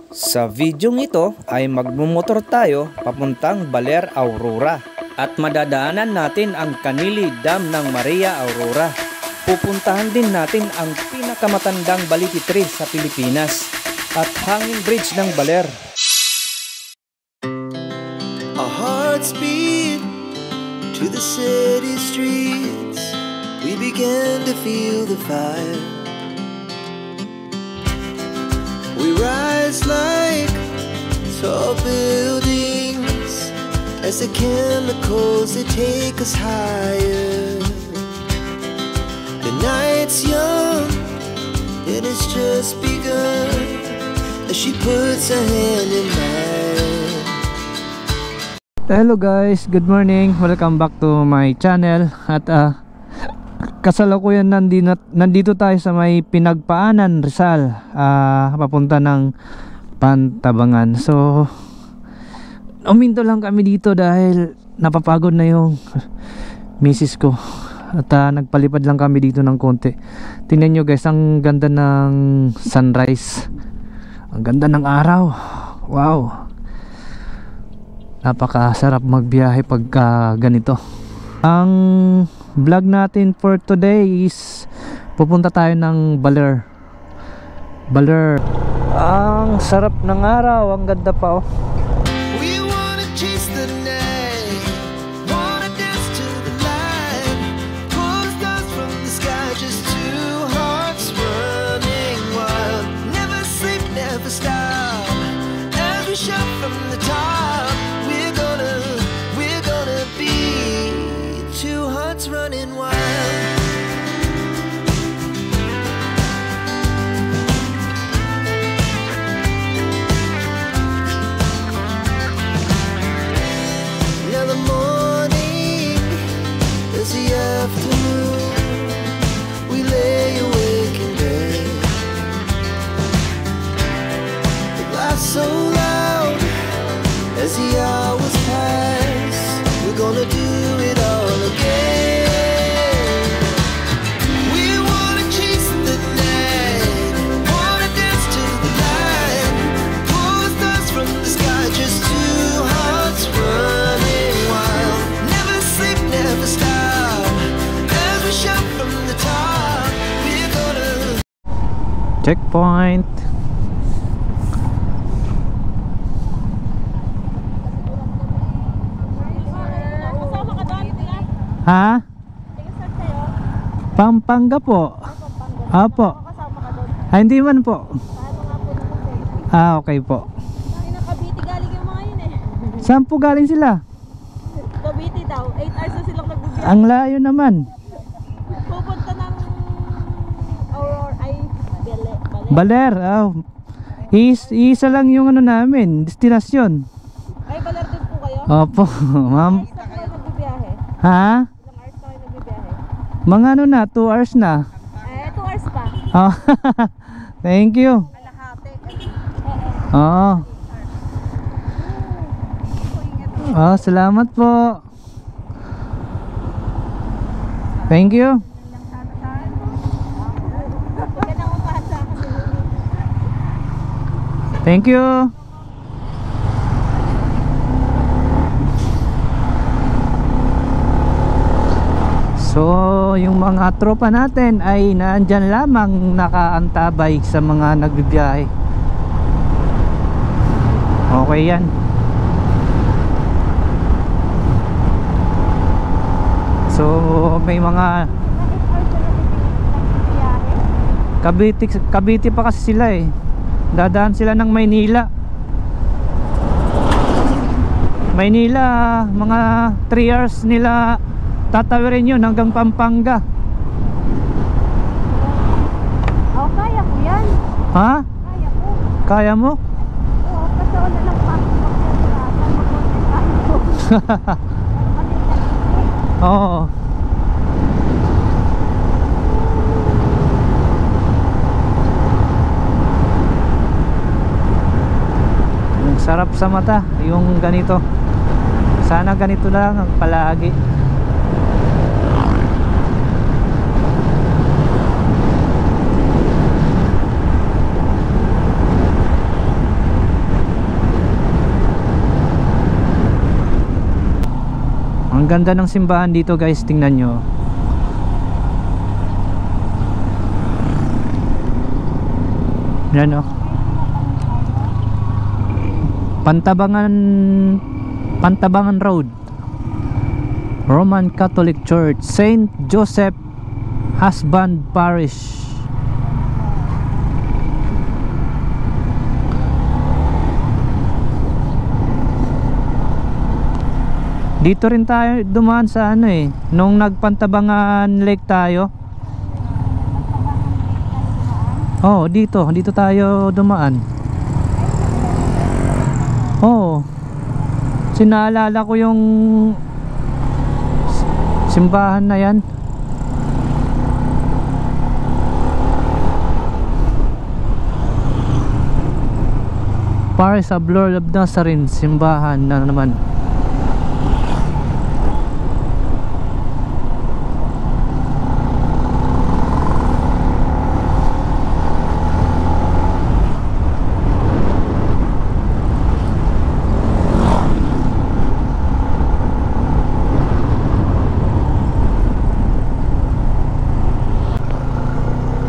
Sa videong ito ay magmumotor tayo papuntang Baler, Aurora at madadaanan natin ang Canili Dam ng Maria Aurora. Pupuntahan din natin ang pinakamatandang baliti-tree sa Pilipinas at hanging bridge ng Baler. Our hearts beat to the city streets. We began to feel the fire. We rise like tall buildings as the chemicals that take us higher. The night's young, it has just begun as she puts her hand in mine. Hello guys, good morning. Welcome back to my channel. At kasalukuyan nandito tayo sa may Pinagpaanan, Rizal, papunta ng Pantabangan. So uminto lang kami dito dahil napapagod na yung misis ko. At nagpalipad lang kami dito ng konti. Tingnan nyo guys, ang ganda ng sunrise, ang ganda ng araw. Wow, napakasarap magbiyahe pagka ganito. Ang vlog natin for today is pupunta tayo ng Baler. Ang sarap ng araw, ang ganda pa oh. We wanna chase the night, wanna dance to the light, pull the stars from the sky, just two hearts running wild. Never sleep, never stop, as we shout from the top. We're gonna be two hearts running wild. Now the morning is the afternoon. We lay awake in bed. The laughs so loud as the hours pass. We're gonna do it all again. We wanna chase the night, wanna dance to the light, pull the stars from the sky, just two hearts running wild. Never sleep, never stop, as we shout from the top. We're gonna Checkpoint. Ha? Pampanga po. Apo. Hindi man po. Okay po. Cavite galing yung mga yun eh. Saan po galing sila? Cavite daw. 8 hours na silang nagbibiyak. Ang layo naman. Pupunta ng Aurora ay Baler. Isa lang yung ano namin, destinasyon. Ay, Baler din po kayo? Opo, ma'am. Ilang hours na kayo nagbibiyahe? Ha? Ilang hours na kayo nagbibiyahe? Mga ano na, 2 hours na. 2 hours pa. Oh, thank you. Kalahati. Oo. Salamat po. Thank you. Huwag ka nang upahan sa akin. Thank you. So, yung mga tropa natin ay naandyan lamang nakaantabay sa mga nagbibiyahe. Okay yan. So, may mga Cavite pa kasi sila eh. Dadaan sila ng Maynila. Mga 3 hours nila tatawirin yun hanggang Pampanga. Kaya ko yan. Ha? Kaya ko. Kaya mo? Oo, kasi wala lang pa. Oo. Ang sarap sa mata yung ganito. Sana ganito lang ang palagi. ganda ng simbahan dito guys, tingnan nyo. Yan o. Pantabangan Road, Roman Catholic Church, Saint Joseph Husband Parish. Dito rin tayo dumaan sa ano eh, nung nagpantabangan lake tayo. Oh, dito tayo dumaan. Oh, sinaalala ko yung simbahan na yan. Parish of Lord of Nazarene, simbahan na naman.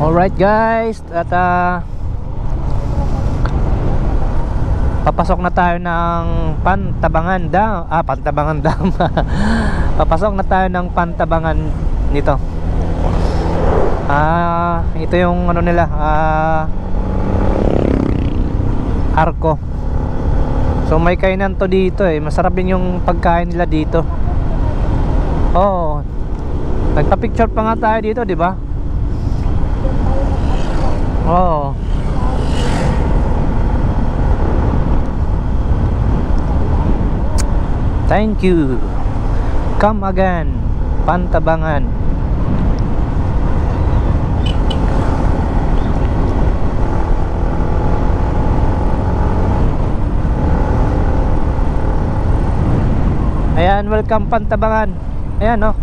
Alright guys, at papasok na tayo ng Pantabangan Dam. Pantabangan Dam. Papasok na tayo ng Pantabangan nito. Ito yung ano nila, arko. So may kainan to dito eh. Masarap din yung pagkain nila dito. Oh, nagpa-picture pa nga tayo dito, di ba? Oh. Thank you. Come again, Pantabangan. Ayan, welcome Pantabangan. Ayan, oh.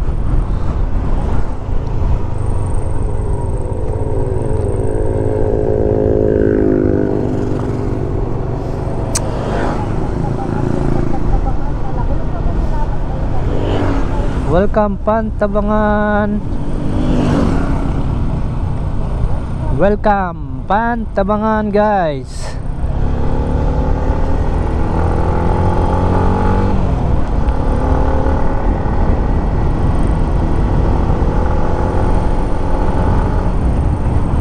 Welcome Pantabangan. Welcome Pantabangan guys.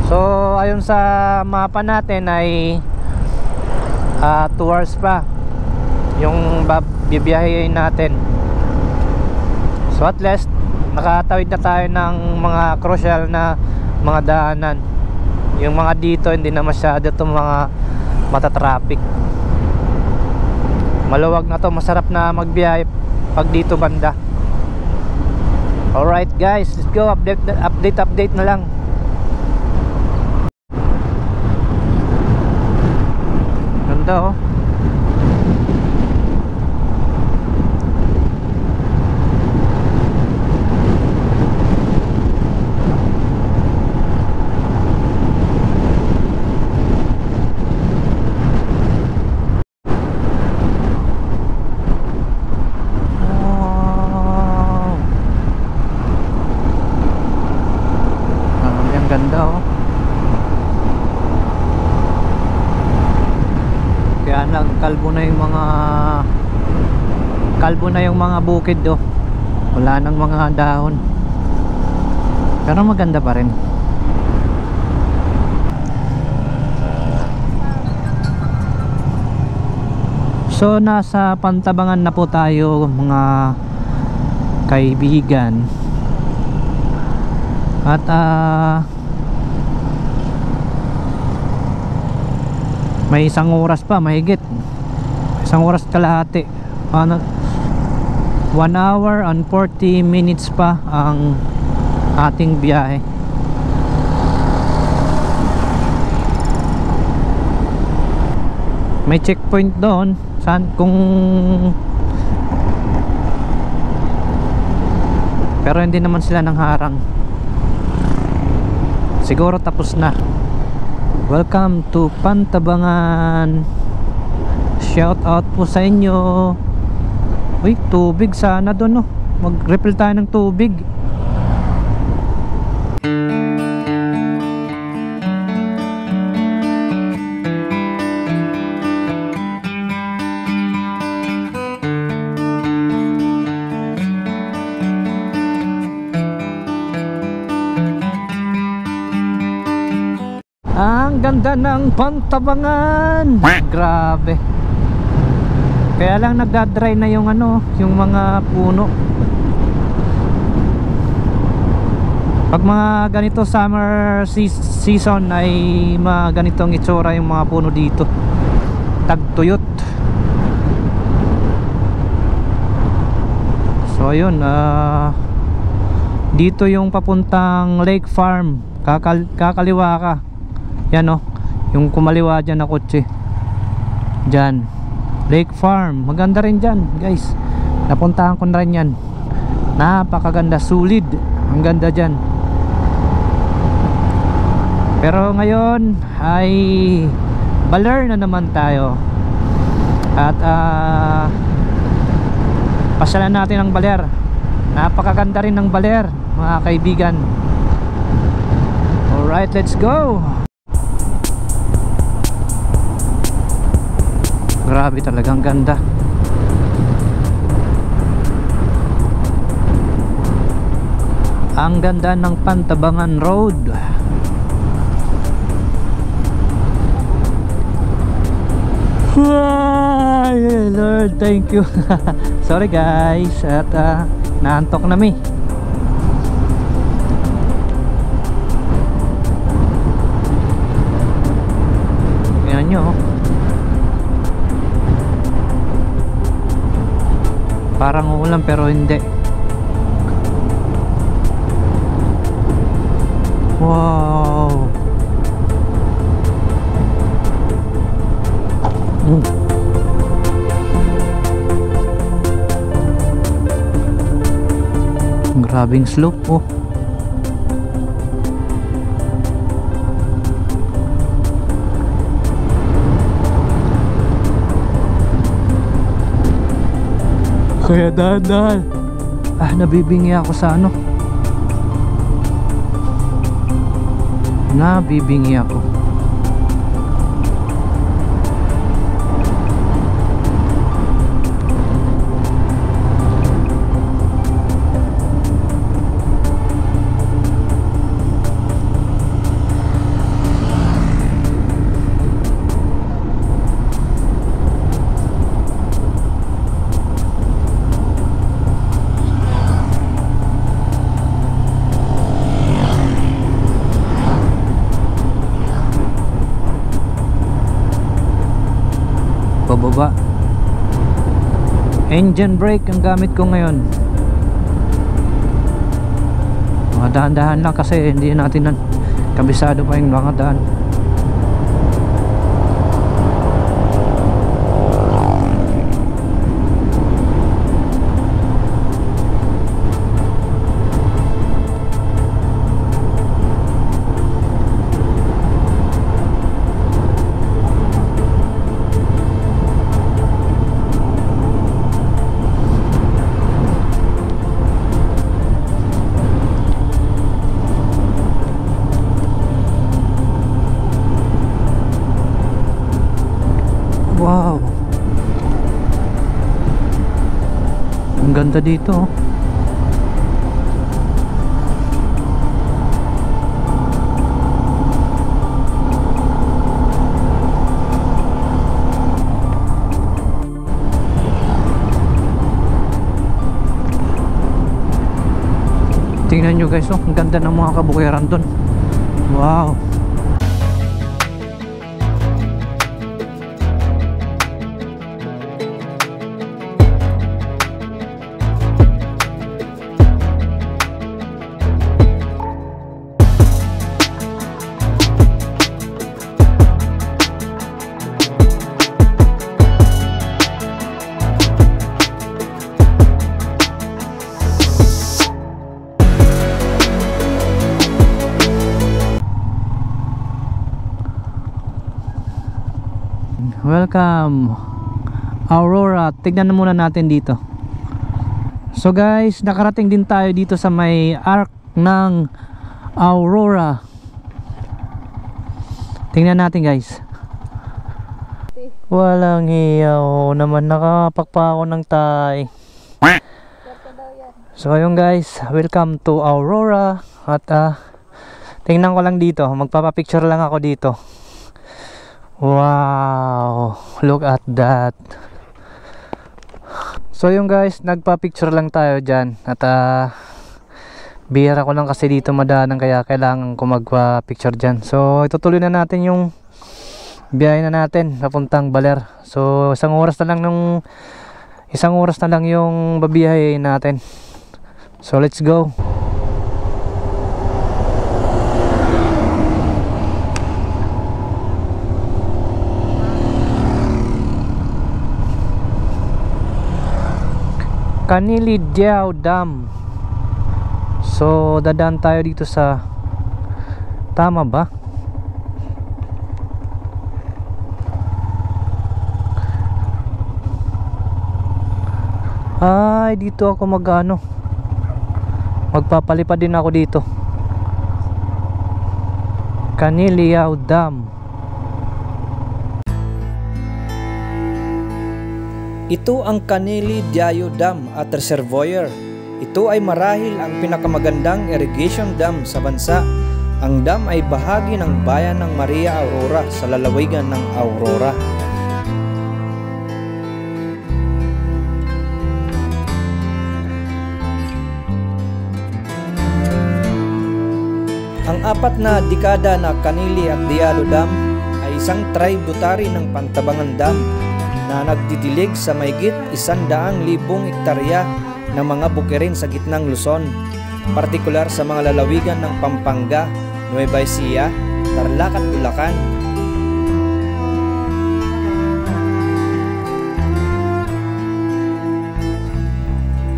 So ayon sa mapa natin ay 2 hours pa yung bibiyahin natin. So at least nakatawid na tayo ng mga crucial na mga daanan. Yung mga dito hindi na masyado itong mga matatraffic. Maluwag na to, masarap na magbiyahe pag dito banda. Alright guys, let's go. Update na lang. Ganda oh. Ganda oh. Kaya lang kalbo na yung mga bukid oh. Wala nang mga dahon. Pero maganda pa rin. So nasa Pantabangan na po tayo mga kaibigan. At may 1 oras pa, mahigit 1 oras kalahati, 1 hour and 40 minutes pa ang ating biyahe. May checkpoint doon pero hindi naman sila nang harang. Siguro tapos na. Welcome to Pantabangan. Shout out po sa inyo. Uy, tubig sana doon no. mag-refill tayo ng tubig. Ang ganda ng Pantabangan. Grabe. Kaya lang nagda-dry na yung ano, yung mga puno. Pag mga ganito summer season ay mga ganitong itsura yung mga puno dito. Tagtuyot. So ayun, dito yung papuntang Lake Farm. Kakaliwa ka. Yan o, yung kumaliwa dyan na kotse. Dyan, Lake Farm. Maganda rin dyan guys. Napuntahan ko na rin yan. Napakaganda, sulit. Ang ganda dyan. Pero ngayon ay Baler na naman tayo. At pasyalan natin ang Baler. Napakaganda rin ng Baler, mga kaibigan. Alright, let's go. Grabe talagang ganda. Ang ganda ng Pantabangan Road. Ay, Lord, thank you. Sorry guys, at naantok na mi. Tingnan nyo, parang uulan pero hindi. Wow. Grabing slope oh. Kaya dahan-dahan. Nabibingi ako sa ano. Nabibingi ako. Pababa. Engine brake ang gamit ko ngayon. Mga dahan-dahan lang kasi hindi natin kabisado pa yung mga daan. Wow, ang ganda dito. Tingnan nyo guys, oh, ang ganda ng mga kabukiran doon. Wow. Welcome Aurora. Tignan na muna natin dito So guys, nakarating din tayo dito sa may arc ng Aurora. Tingnan natin guys. Walang hiyaw naman, nakapakpa ako ng tay. So ayun guys, welcome to Aurora. At tingnan ko lang dito, magpapapicture lang ako dito. Wow, look at that. So yung guys, nagpa-picture lang tayo dyan. At bihira ko lang kasi dito madaanan, kaya kailangan ko magpa-picture dyan. So itutuloy na natin yung biyahe na natin papuntang Baler. So isang oras na lang yung babiyahe natin. So let's go. Kanili Diao Dam. So dadaan tayo dito sa, tama ba? Ay, dito ako magpapalipad din ako dito. Kanili Diao Dam. Ito ang Kanili Diao Dam at Reservoir. Ito ay marahil ang pinakamagandang irrigation dam sa bansa. Ang dam ay bahagi ng bayan ng Maria Aurora sa lalawigan ng Aurora. Ang apat na dekada na Kanili at Diao Dam ay isang tributary ng Pantabangan Dam na nagdidilig sa mahigit 100,000 hektarya ng mga bukirin sa gitnang Luzon, partikular sa mga lalawigan ng Pampanga, Nueva Ecija, Tarlac at Bulacan.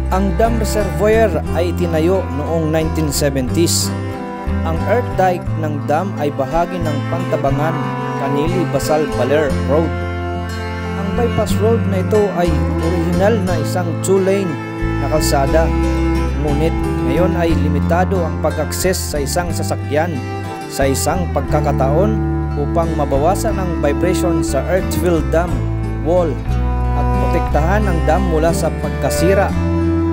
Ang dam reservoir ay itinayo noong 1970s. Ang earth dike ng dam ay bahagi ng Pantabangan, Kanili, Basal, Baler Road. Ang bypass road na ito ay original na isang 2-lane na kalsada, ngunit ngayon ay limitado ang pag-access sa isang sasakyan sa isang pagkakataon upang mabawasan ang vibration sa earthfill dam wall at protektahan ang dam mula sa pagkasira.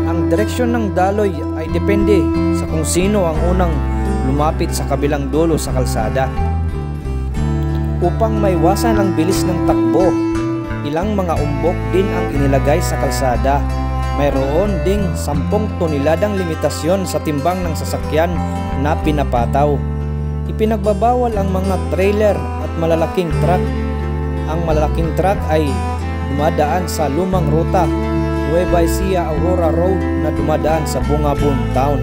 Ang direksyon ng daloy ay depende sa kung sino ang unang lumapit sa kabilang dulo sa kalsada. Upang maiwasan ang bilis ng takbo, ilang mga umbok din ang inilagay sa kalsada. Mayroon ding 10 toneladang limitasyon sa timbang ng sasakyan na pinapataw. Ipinagbabawal ang mga trailer at malalaking truck. Ang malalaking truck ay dumadaan sa lumang ruta, Nueva Ecija Aurora Road, na dumadaan sa Bungabon Town.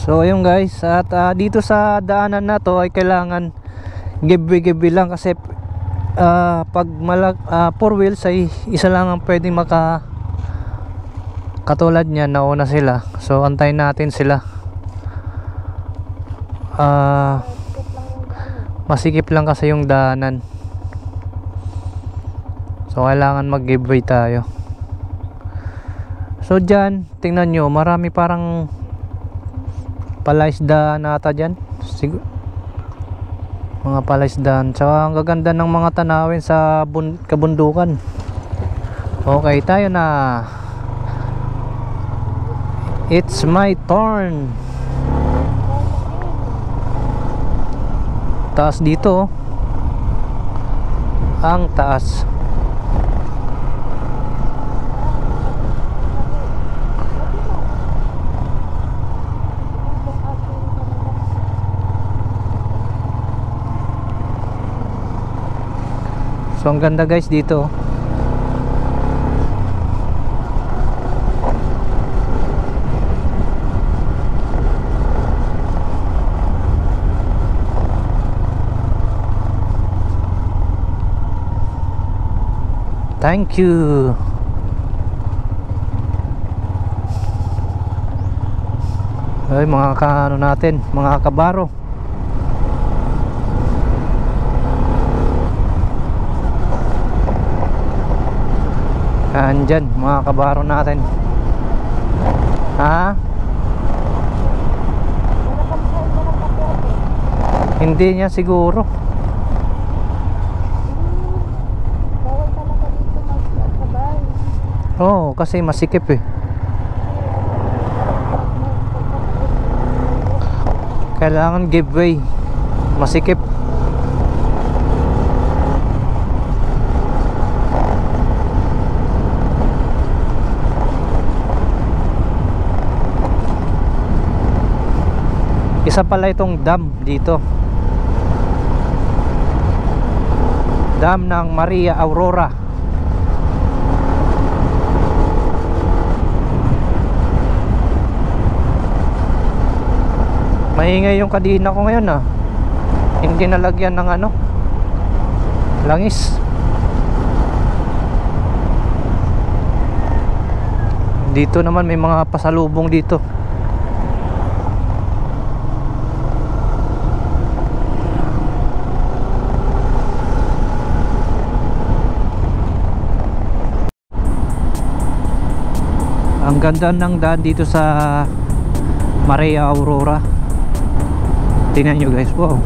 So ayun guys, at dito sa daanan na to ay kailangan gabi lang kasi pag 4 wheels ay isa lang ang pwedeng katulad niya, nauna sila. So antayin natin sila. Masikip lang kasi yung daanan. So kailangan mag-giveaway tayo. So dyan, tingnan nyo, marami parang palaisdaan ata dyan. Mga palaisdaan. Tsaka ang gaganda ng mga tanawin sa kabundukan. Okay, tayo na. It's my turn. Taas dito. Ang taas. So ang ganda guys dito. Thank you. Ay, mga kaano natin, mga kabaro. Yan dyan, mga kabaro natin. Ha? Hindi niya siguro. Bawal talaga dito magsabay. Oo, kasi masikip eh. Kailangan give way. Masikip. Isa pala itong dam dito. Dam ng Maria Aurora. Maingay yung kadina ko ngayon ah. Hindi nalagyan ng ano, langis. Dito naman may mga pasalubong dito. Ang ganda ng daan dito sa Maria Aurora. Tingnan nyo guys, wow.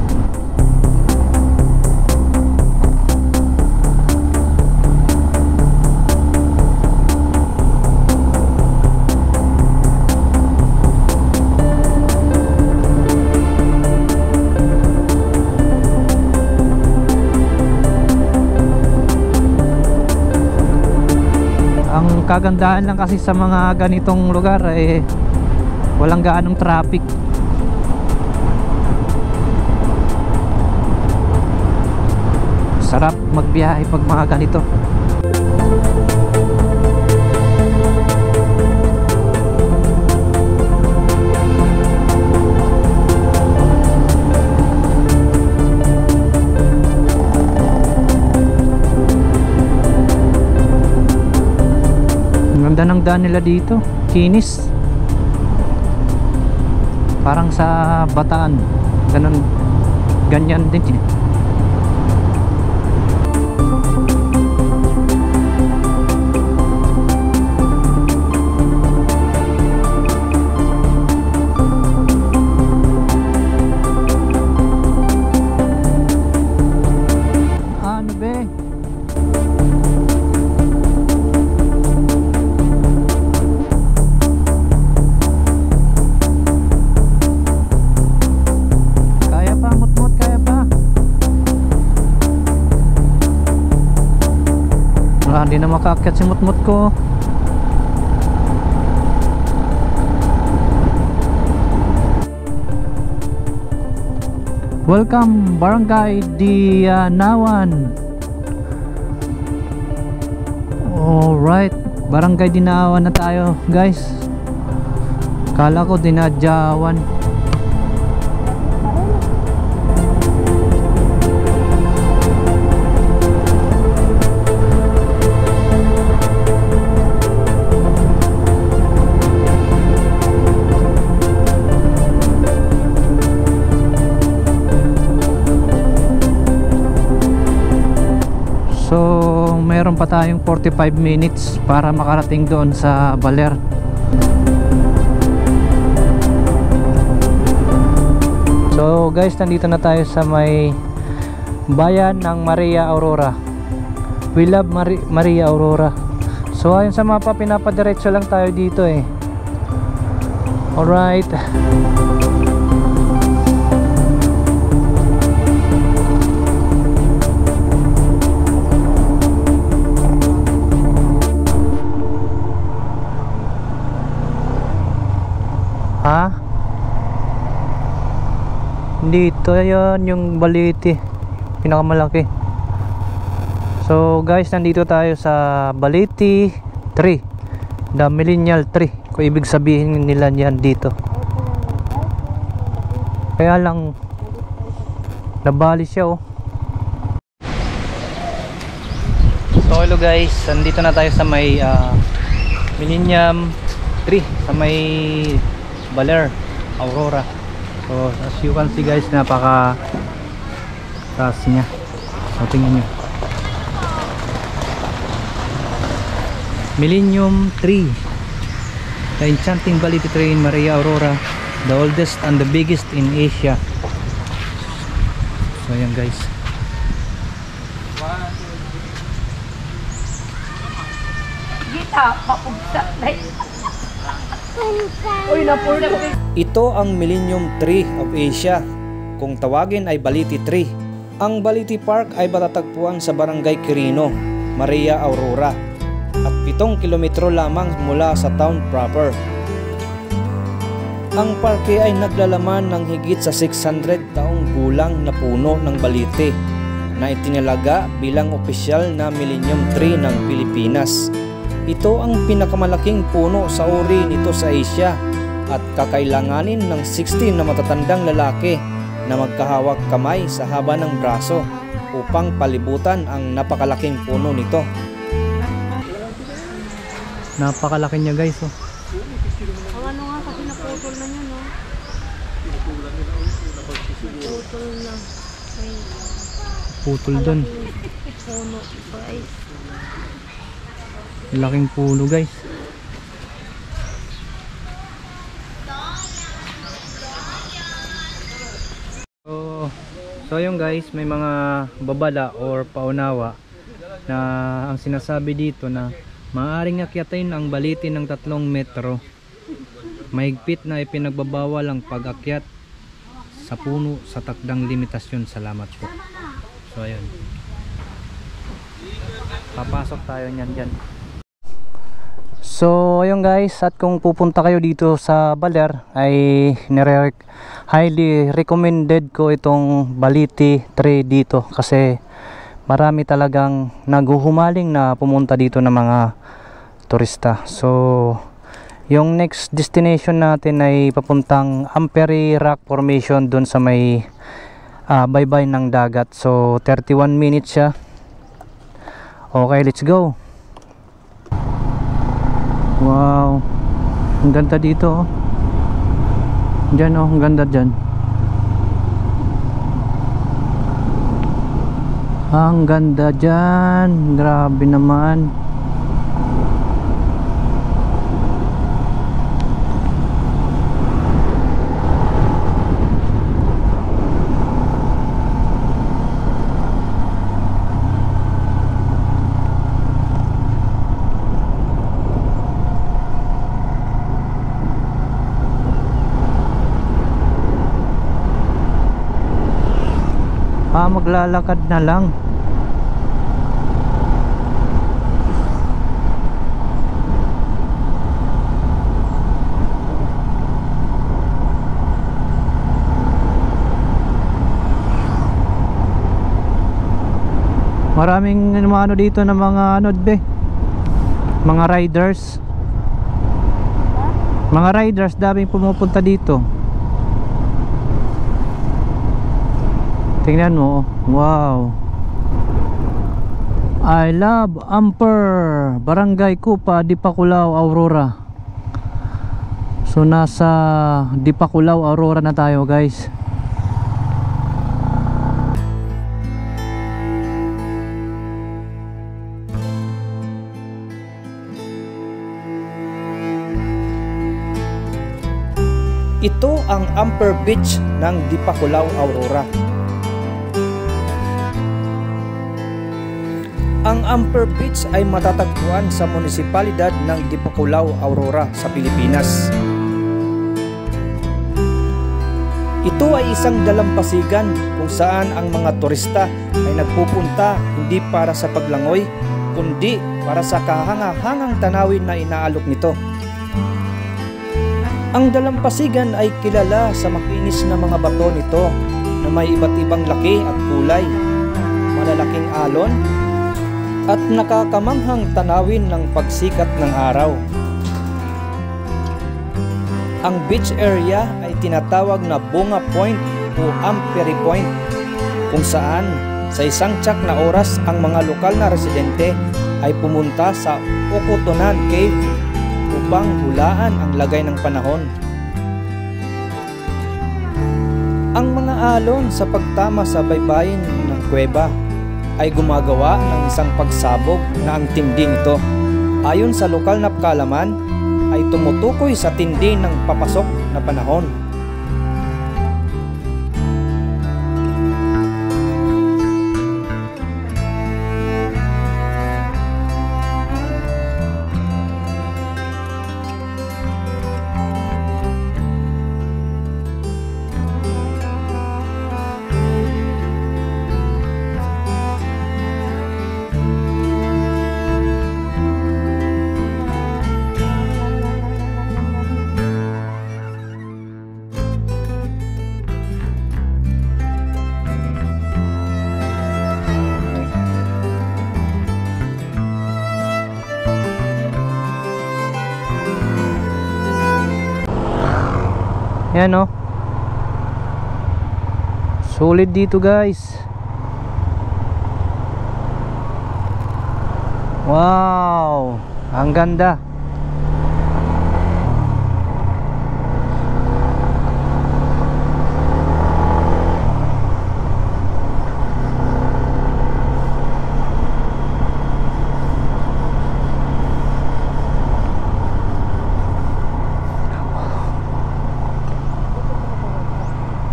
Ang kagandahan lang kasi sa mga ganitong lugar eh walang gaanong traffic. Sarap magbiyahe pag mga ganito. Ang ganda ng daan nila dito, kinis. Parang sa Bataan. Ganun, ganyan din. Ano be? Kaya pa, mut-mut, kaya pa. Wala, hindi na makaakyat si mut-mut ko. Welcome Barangay Dinawan. Alright, Barangay Dinawan na tayo guys. Kala ko Dinadyawan. So meron pa tayong 45 minutes para makarating doon sa Baler. So guys, nandito na tayo sa may bayan ng Maria Aurora. We love Maria Aurora. So ayun sa mapa, pinapadiretso lang tayo dito eh. Alright. Ha? Dito yun yung Balete, pinakamalaki. So guys, nandito tayo sa Balete 3, the Millennial Tree, kung ibig sabihin nila yan dito. Kaya lang nabali siya oh. So hello guys, nandito na tayo sa may Millennium Tree, sa may Baler Aurora. So as you can see guys, napaka taas niya. So tingnan nyo. Millennium Tree, the enchanting Balete tree in Maria Aurora, the oldest and the biggest in Asia. So ayan guys. Ito ang Millennium Tree of Asia, kung tawagin ay Balete Tree. Ang Balete Park ay matatagpuan sa Barangay Quirino, Maria Aurora, at 7 kilometro lamang mula sa town proper. Ang parke ay naglalaman ng higit sa 600 taong gulang na puno ng balete na itinalaga bilang opisyal na Millennium Tree ng Pilipinas. Ito ang pinakamalaking puno sa uri nito sa Asia at kakailanganin ng 60 na matatandang lalaki na magkahawak kamay sa haba ng braso upang palibutan ang napakalaking puno nito. Napakalaki niya guys, oh. Ang ano nga kasi naputol na niya, no? Naputol na. Ay, Putol dun. puno. Guys. Laking puno guys. So yun guys, may mga babala or paunawa na ang sinasabi dito na maaaring akyatin ang balete ng 3 metro. Mahigpit na ipinagbabawal ang pag-akyat sa puno sa takdang limitasyon. Salamat po. So ayun, papasok tayo niyan dyan. So ayun guys, at kung pupunta kayo dito sa Baler ay highly recommended ko itong Balete Tree dito kasi marami talagang naghuhumaling na pumunta dito ng mga turista. So yung next destination natin ay papuntang Ampere Rock Formation doon sa may baybay ng dagat. So 31 minutes siya. Okay, let's go. Wow, ang ganda dito, oh. Diyan, oh, ang ganda dyan. Ang ganda dyan, grabe naman. Maglalakad na lang. Maraming ano dito na mga mga riders. Mga riders daming pumupunta dito. Tingnan mo, wow. I love Amper, Barangay Kupa, Dipakulaw, Aurora. So nasa Dipakulaw, Aurora na tayo guys. Ito ang Amper Beach ng Dipakulaw, Aurora. Ang Amper Beach ay matatagpuan sa munisipalidad ng Dipakulaw, Aurora sa Pilipinas. Ito ay isang dalampasigan kung saan ang mga turista ay nagpupunta hindi para sa paglangoy, kundi para sa kahanga-hangang tanawin na inaalok nito. Ang dalampasigan ay kilala sa makinis na mga bato nito na may iba't ibang laki at kulay, malalaking alon, at nakakamanghang tanawin ng pagsikat ng araw. Ang beach area ay tinatawag na Bunga Point o Ampere Point, kung saan sa isang tiyak na oras ang mga lokal na residente ay pumunta sa Okotonan Cave upang hulaan ang lagay ng panahon. Ang mga alon sa pagtama sa baybayin ng kuweba ay gumagawa ng isang pagsabog na ang tindi nito. Ayon sa lokal na kaalaman, ay tumutukoy sa tindi ng papasok na panahon. Yan o. Solid dito guys. Wow, ang ganda.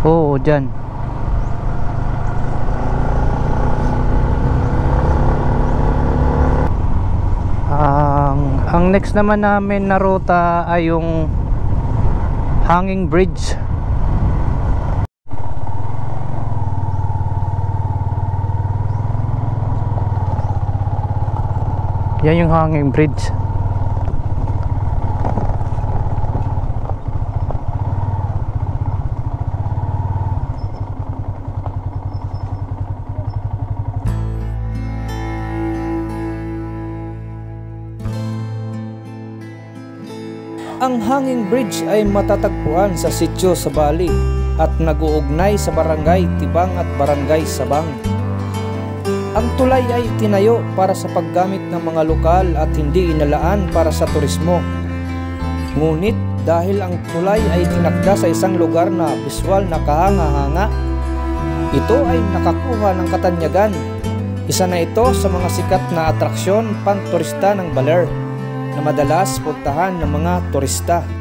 Oo, dyan. Ang next naman namin na ruta ay yung Hanging Bridge. Yan yung Hanging Bridge. Ang Hanging Bridge ay matatagpuan sa sitio sa Bali at nag-uugnay sa Barangay Tibang at Barangay Sabang. Ang tulay ay tinayo para sa paggamit ng mga lokal at hindi inalaan para sa turismo. Ngunit dahil ang tulay ay tinakda sa isang lugar na biswal na kahanga-hanga, ito ay nakakuha ng katanyagan. Isa na ito sa mga sikat na atraksyon pang turista ng Baler na madalas puntahan ng mga turista.